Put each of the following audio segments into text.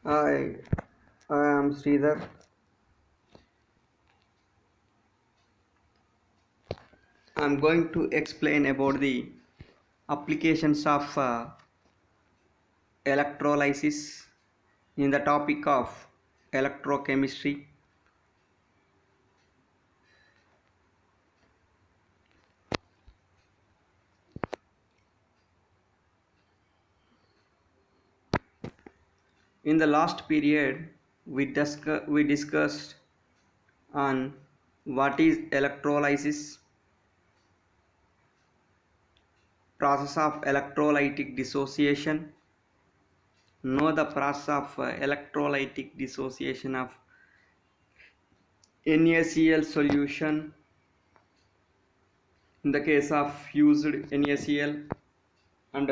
Hi, I am Sridhar. I am going to explain about the applications of electrolysis in the topic of electrochemistry. In the last period, we discussed on what is electrolysis, process of electrolytic dissociation, know the process of electrolytic dissociation of NaCl solution in the case of fused NaCl and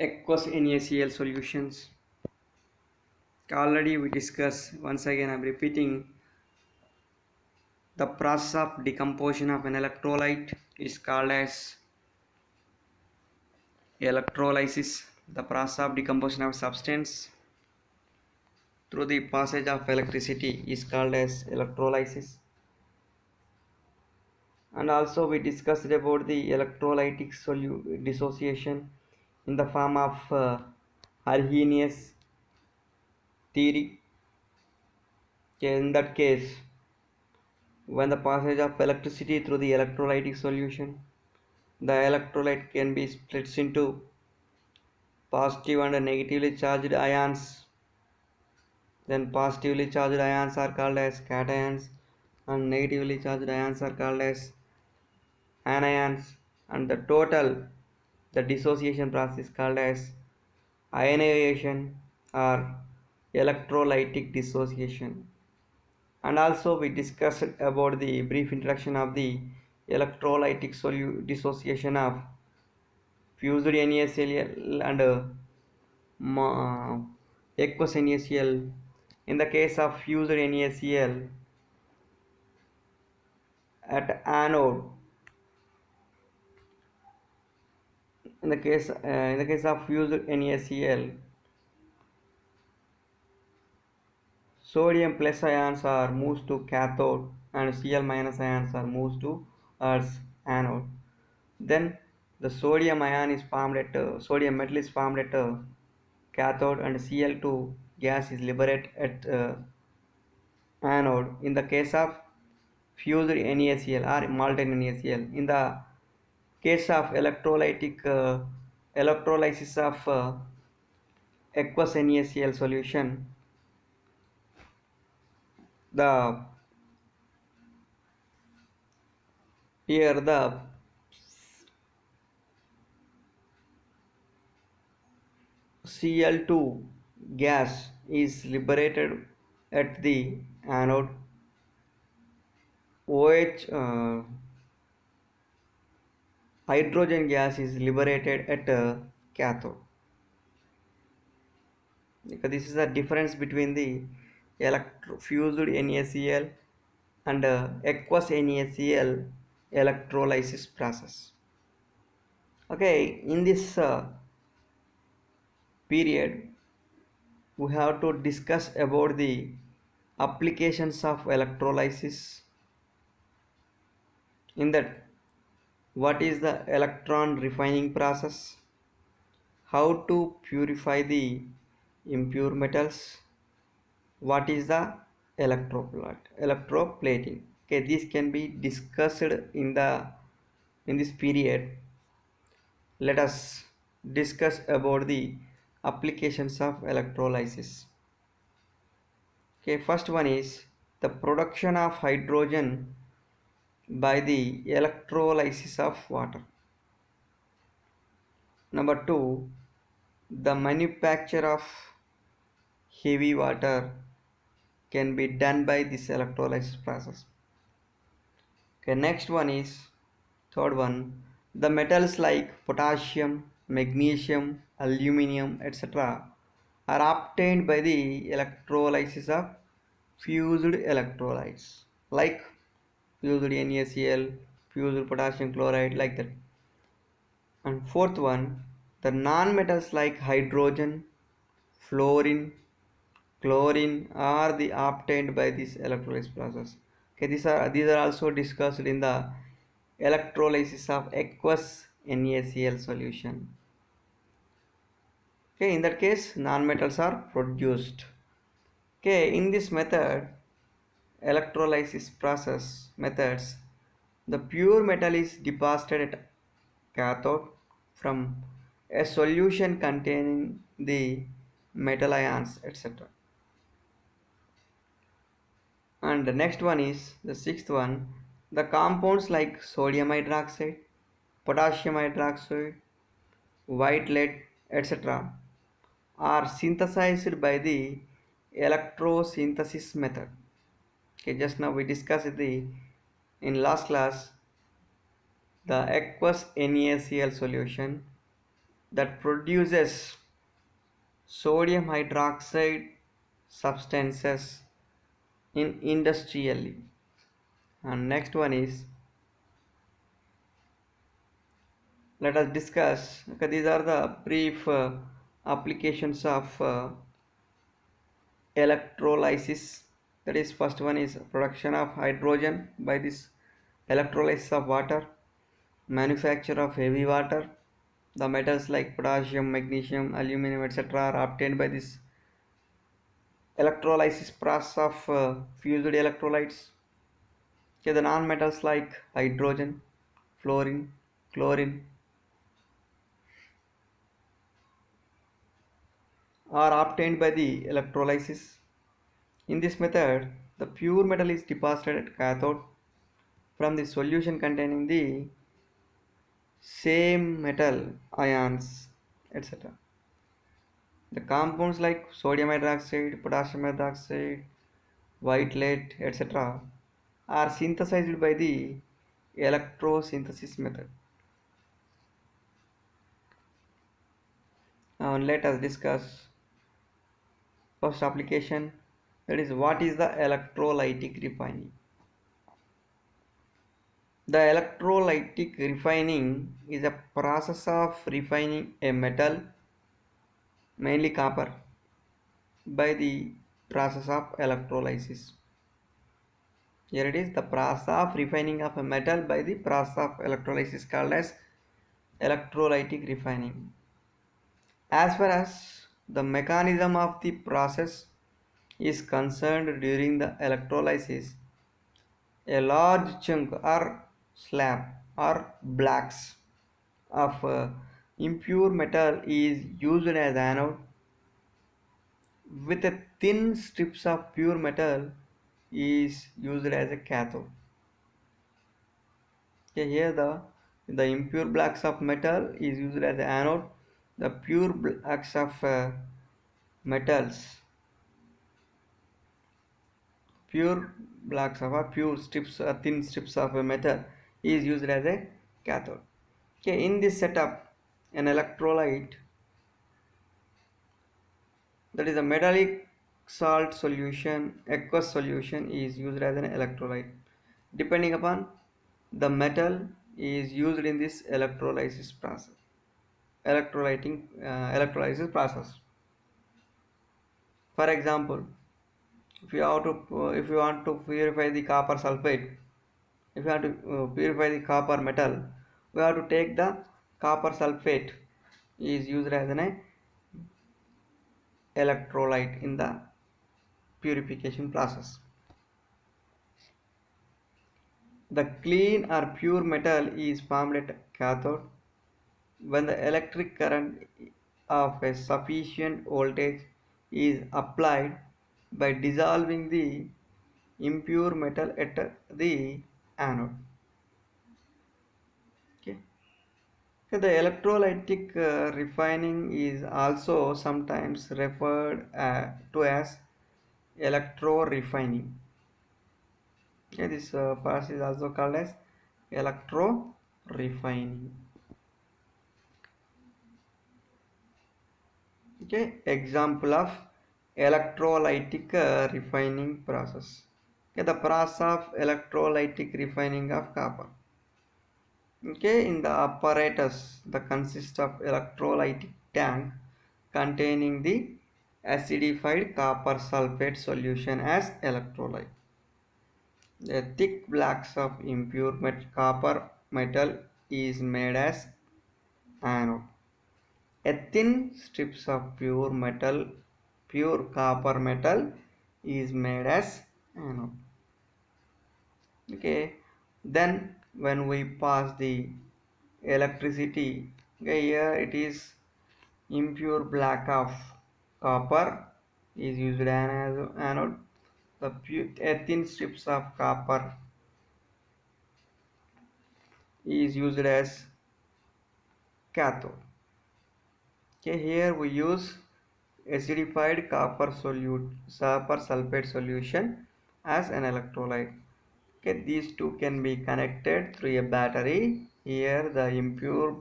aqueous NaCl solutions. Already we discussed, once again I'm repeating, the process of decomposition of an electrolyte is called as electrolysis. The process of decomposition of substance through the passage of electricity is called as electrolysis. And also we discussed about the electrolytic dissociation in the form of Arrhenius theory. In that case, when the passage of electricity through the electrolytic solution, the electrolyte can be split into positive and negatively charged ions. Then positively charged ions are called as cations and negatively charged ions are called as anions, and the dissociation process is called as ionization or electrolytic dissociation. And also we discussed about the brief introduction of the electrolytic dissociation of fused NaCl and aqueous NaCl. In the case of fused NaCl at anode, in the case of fused NaCl, sodium plus ions are moved to cathode and Cl minus ions are moved to Earth's anode. Then the sodium ion is formed at sodium metal is formed at cathode and Cl2 gas is liberated at anode. In the case of fused NaCl or molten NaCl, in the case of electrolysis of aqueous NaCl solution, the here the Cl2 gas is liberated at the anode. OH hydrogen gas is liberated at cathode. Because this is the difference between the fused NaCl and aqueous NaCl electrolysis process. Okay, in this period, we have to discuss about the applications of electrolysis. In that, what is the electron refining process? How to purify the impure metals? What is the electroplating? Okay, this can be discussed in this period. Let us discuss about the applications of electrolysis. Okay, first one is the production of hydrogen by the electrolysis of water. Number two, the manufacture of heavy water can be done by this electrolysis process. Okay, next one is third one, the metals like potassium, magnesium, aluminum, etc. are obtained by the electrolysis of fused electrolytes like fused NaCl, fused potassium chloride, like that. And fourth one, the non-metals like hydrogen, fluorine, chlorine are the obtained by this electrolysis process. Okay, these are also discussed in the electrolysis of aqueous NaCl solution. Okay, in that case, nonmetals are produced. Okay, in this method, electrolysis process methods, the pure metal is deposited at cathode from a solution containing the metal ions, etc. And the next one is the sixth one, the compounds like sodium hydroxide, potassium hydroxide, white lead, etc. are synthesized by the electrosynthesis method. Okay, just now we discussed the in last class the aqueous NaCl solution that produces sodium hydroxide substances in industrially. And next one is, let us discuss. Okay, these are the brief applications of electrolysis. That is, first one is production of hydrogen by this electrolysis of water, manufacture of heavy water. The metals like potassium, magnesium, aluminum, etc. are obtained by this electrolysis process of fused electrolytes. Okay, the non-metals like hydrogen, fluorine, chlorine are obtained by the electrolysis. In this method, the pure metal is deposited at cathode from the solution containing the same metal ions, etc. The compounds like sodium hydroxide, potassium hydroxide, white lead, etc. are synthesized by the electrosynthesis method. Now let us discuss first application, that is what is the electrolytic refining. The electrolytic refining is a process of refining a metal, mainly copper, by the process of electrolysis. Here it is, the process of refining of a metal by the process of electrolysis called as electrolytic refining. As far as the mechanism of the process is concerned, during the electrolysis, a large chunk or slab or blocks of impure metal is used as anode, with a thin strips of pure metal is used as a cathode. Okay, here the impure blocks of metal is used as an anode. The pure blocks of metals, pure blocks of pure strips, thin strips of metal is used as a cathode. Okay, in this setup, an electrolyte, that is a metallic salt solution, aqueous solution, is used as an electrolyte. Depending upon the metal is used in this electrolysis process, electrolysis process. For example, if you want to purify the copper sulfate, if you want to purify the copper metal, we have to take the copper sulfate is used as an electrolyte in the purification process. The clean or pure metal is formed at cathode when the electric current of a sufficient voltage is applied by dissolving the impure metal at the anode. Okay. So the electrolytic refining is also sometimes referred to as electro refining. Okay, this process is also called as electro refining. Okay, example of electrolytic refining process. Okay, the process of electrolytic refining of copper. Okay, in the apparatus, the consist of electrolytic tank containing the acidified copper sulfate solution as electrolyte. The thick blocks of impure copper metal is made as anode. A thin strips of pure copper metal is made as anode. Okay, then when we pass the electricity, okay, here it is impure black of copper is used as anode. The thin strips of copper is used as cathode. Okay, here we use acidified copper sulfate solution as an electrolyte. Okay, these two can be connected through a battery. Here the impure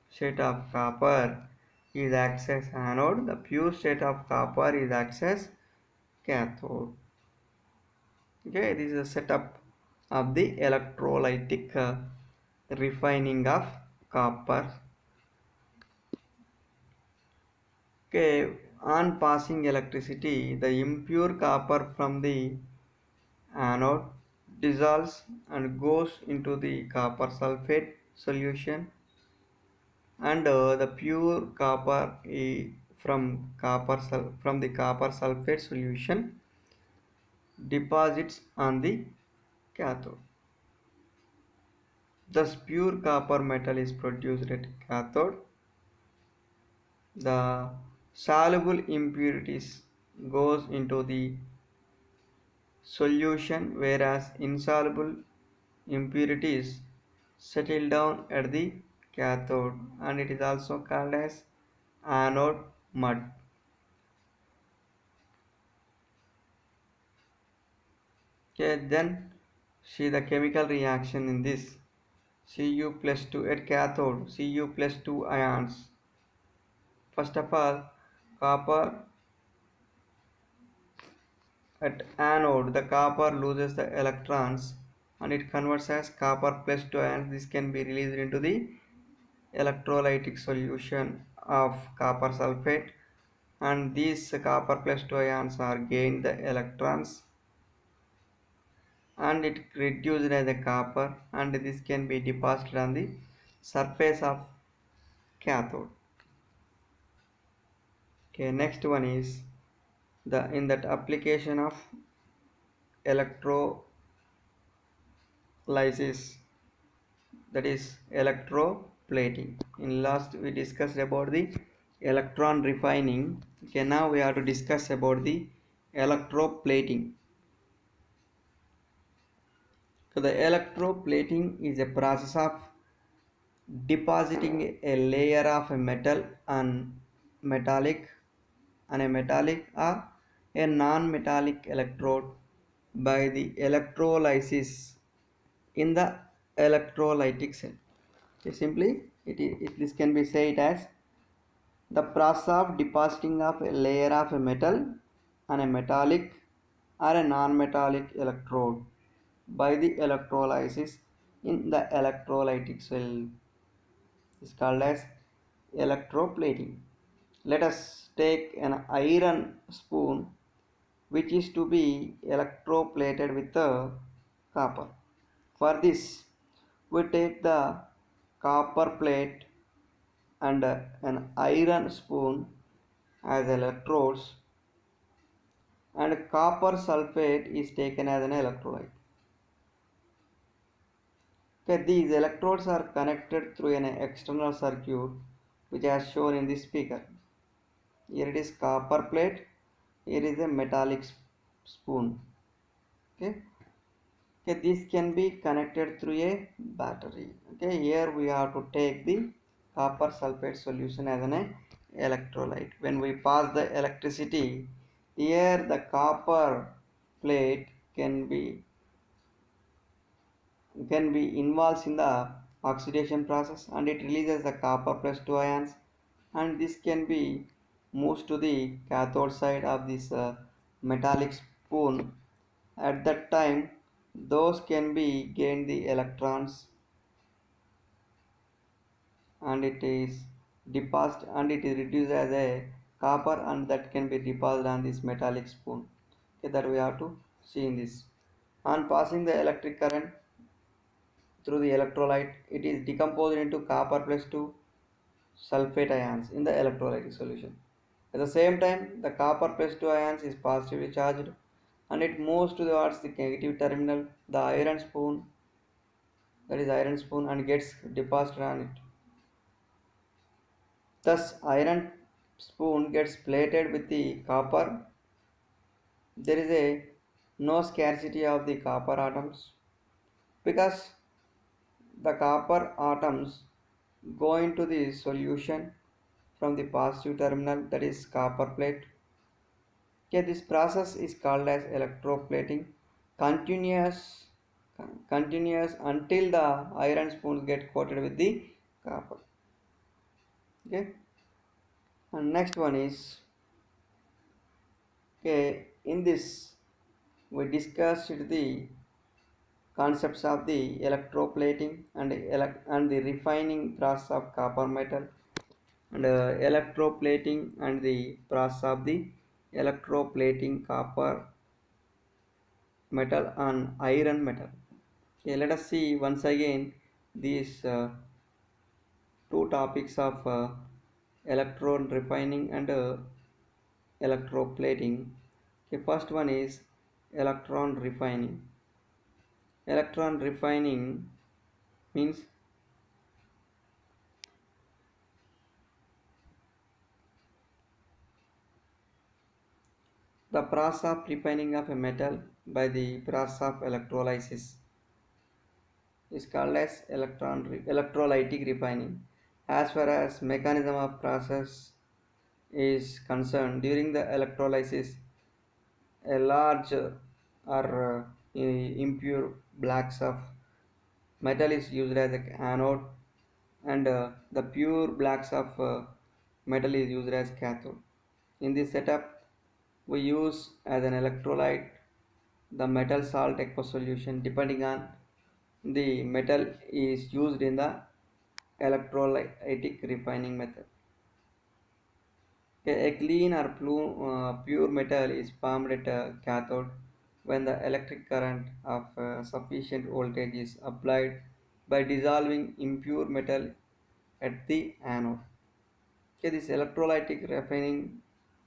state of copper is acts as anode. The pure state of copper is acts as cathode. Okay, this is a setup of the electrolytic refining of copper. Okay, on passing electricity, the impure copper from the anode dissolves and goes into the copper sulfate solution, and the pure copper from the copper sulfate solution deposits on the cathode. Thus, pure copper metal is produced at cathode. The soluble impurities goes into the solution, whereas insoluble impurities settle down at the cathode, and it is also called as anode mud. Okay, then see the chemical reaction in this. Cu plus 2 at cathode, Cu plus 2 ions. First of all, copper at anode, the copper loses the electrons and it converts as copper plus 2 ions. This can be released into the electrolytic solution of copper sulfate, and these copper plus 2 ions are gained the electrons and it reduced as a copper, and this can be deposited on the surface of cathode. Okay, next one is the in that application of electrolysis, that is electroplating. In last we discussed about the electron refining. Okay, now we have to discuss about the electroplating. So the electroplating is a process of depositing a layer of a metal metallic on a metallic or a non-metallic electrode by the electrolysis in the electrolytic cell. Okay, simply this can be said as the process of depositing of a layer of a metal on a metallic or a non-metallic electrode by the electrolysis in the electrolytic cell is called as electroplating. Let us take an iron spoon which is to be electroplated with the copper. For this, we take the copper plate and an iron spoon as electrodes, and copper sulfate is taken as an electrolyte. Okay, these electrodes are connected through an external circuit which is shown in this figure. Here it is copper plate, here is a metallic spoon. Okay. Okay, this can be connected through a battery. Okay, here we have to take the copper sulfate solution as an electrolyte. When we pass the electricity, here the copper plate can be involved in the oxidation process, and it releases the copper plus 2 ions, and this can be moved to the cathode side of this metallic spoon. At that time, those can be gain the electrons, and it is deposited and it is reduced as a copper and that can be deposited on this metallic spoon. Okay, that we have to see in this. On passing the electric current through the electrolyte, it is decomposed into copper plus 2 sulfate ions in the electrolytic solution. At the same time, the copper plus 2 ions is positively charged and it moves towards the negative terminal, the iron spoon, that is iron spoon, and gets deposited on it. Thus, iron spoon gets plated with the copper. There is a no scarcity of the copper atoms because the copper atoms go into the solution from the positive terminal, that is copper plate. Okay, this process is called as electroplating, continuous continuous until the iron spoons get coated with the copper. Okay, and next one is, okay, in this we discussed the concepts of the electroplating and the refining process of copper metal, and electroplating and the process of the electroplating copper metal on iron metal. Okay, let us see once again these two topics of electron refining and electroplating. Okay, first one is electron refining. Electron refining means the process of refining of a metal by the process of electrolysis is called as electrolytic refining. As far as mechanism of process is concerned, during the electrolysis, a large or impure blocks of metal is used as a anode, and the pure blocks of metal is used as cathode. In this setup, we use as an electrolyte the metal salt aqueous solution depending on the metal is used in the electrolytic refining method. A clean or pure metal is formed at a cathode when the electric current of sufficient voltage is applied by dissolving impure metal at the anode. Okay, this electrolytic refining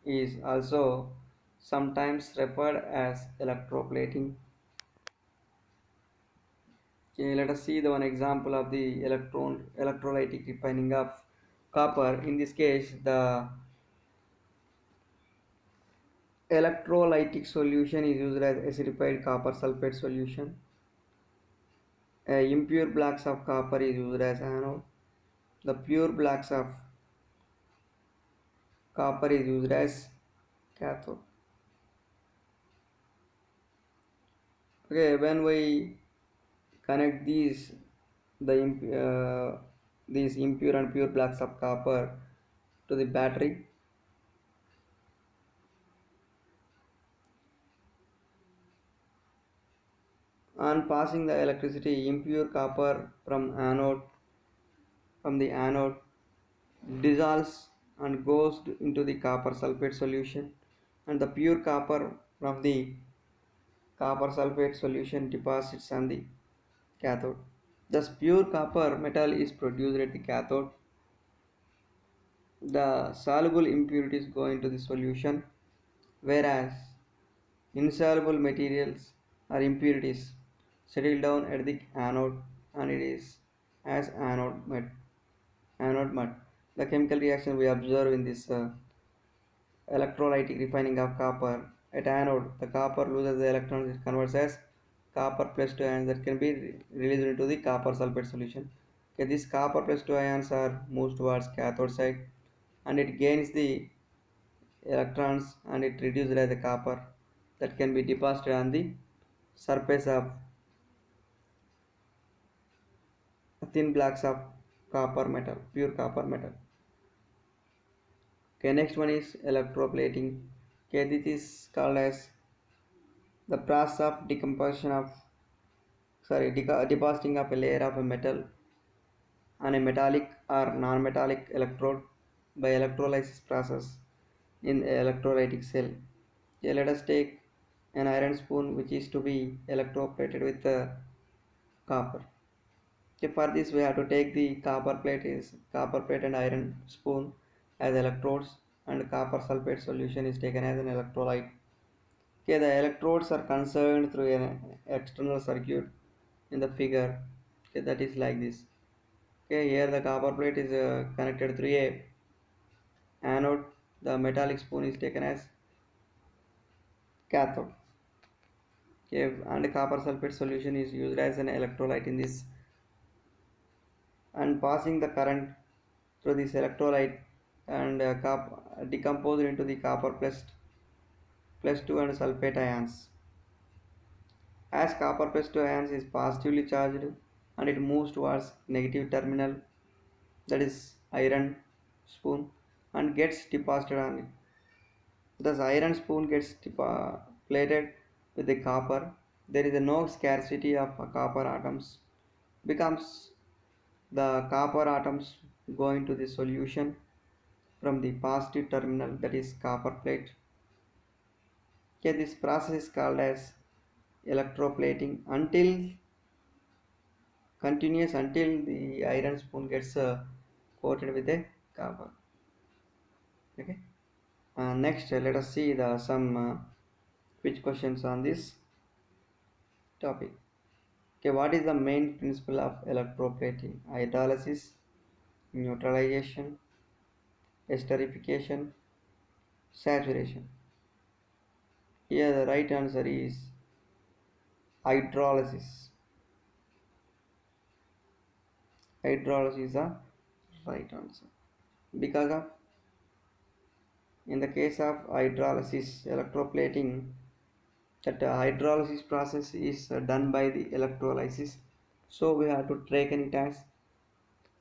is also sometimes referred as electroplating. Okay, let us see the one example of the electrolytic refining of copper. In this case, the electrolytic solution is used as acidified copper sulfate solution. Impure blocks of copper is used as anode. The pure blocks of copper is used as cathode. Okay, when we connect these impure and pure blocks of copper to the battery, on passing the electricity, impure copper from the anode dissolves and goes into the copper sulfate solution, and the pure copper from the copper sulfate solution deposits on the cathode. Thus pure copper metal is produced at the cathode. The soluble impurities go into the solution, whereas insoluble materials or impurities settle down at the anode, and it is as anode mud. The chemical reaction we observe in this electrolytic refining of copper. At anode, the copper loses the electrons, it converts as copper plus 2 ions that can be released into the copper sulfate solution. Okay, these copper plus 2 ions are moved towards cathode side, and it gains the electrons and it reduces as the copper that can be deposited on the surface of thin blocks of copper metal, pure copper metal. Okay, next one is electroplating. Okay, this is called as the process of depositing of a layer of a metal on a metallic or non-metallic electrode by electrolysis process. in electrolytic cell. Okay, let us take an iron spoon which is to be electroplated with copper. Okay, for this we have to take the copper plate and iron spoon as electrodes, and copper sulfate solution is taken as an electrolyte. Okay, the electrodes are concerned through an external circuit in the figure. Okay, that is like this. Okay, here the copper plate is connected through a anode. The metallic spoon is taken as cathode. Okay, and copper sulfate solution is used as an electrolyte in this, and passing the current through this electrolyte and decomposed into the copper plus 2 and sulfate ions. As copper plus 2 ions is positively charged and it moves towards negative terminal, that is iron spoon, and gets deposited on it. Thus iron spoon gets plated with the copper. There is no scarcity of copper atoms. Becomes the copper atoms go into the solution from the positive terminal, that is copper plate. Okay, this process is called as electroplating until continuous until the iron spoon gets coated with a copper. Okay. Next, let us see the some which questions on this topic. Okay, what is the main principle of electroplating? Hydrolysis, neutralization, esterification, saturation. Here the right answer is hydrolysis. Hydrolysis is the right answer. Because of in the case of hydrolysis, electroplating, that hydrolysis process is done by the electrolysis. So we have to take it as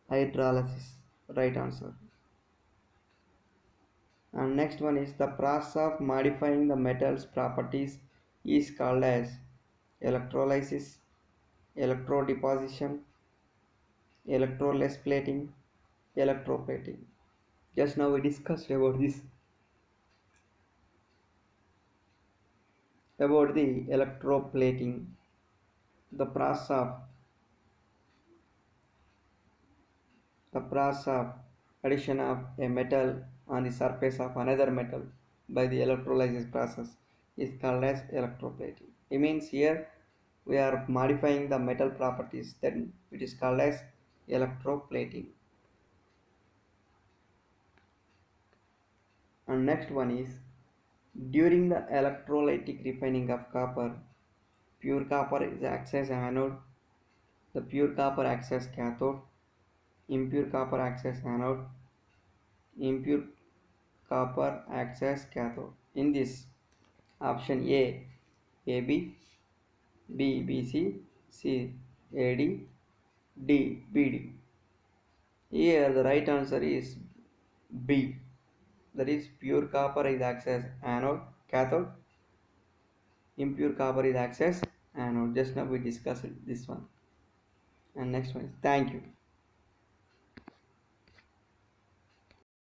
hydrolysis. Right answer. And next one is the process of modifying the metal's properties is called as electrolysis, electrodeposition, electroless plating, electroplating. Just now we discussed about the electroplating, the process of addition of a metal on the surface of another metal by the electrolysis process is called as electroplating. It means here we are modifying the metal properties, then it is called as electroplating. And next one is during the electrolytic refining of copper, pure copper is acts as anode, the pure copper acts as cathode, impure copper acts as anode, impure copper acts as cathode. In this, option A, AB, B, BC, C, AD, D, BD. Here the right answer is B. That is pure copper is acts as anode, cathode, impure copper is acts as anode. Just now we discussed this one. And next one is thank you.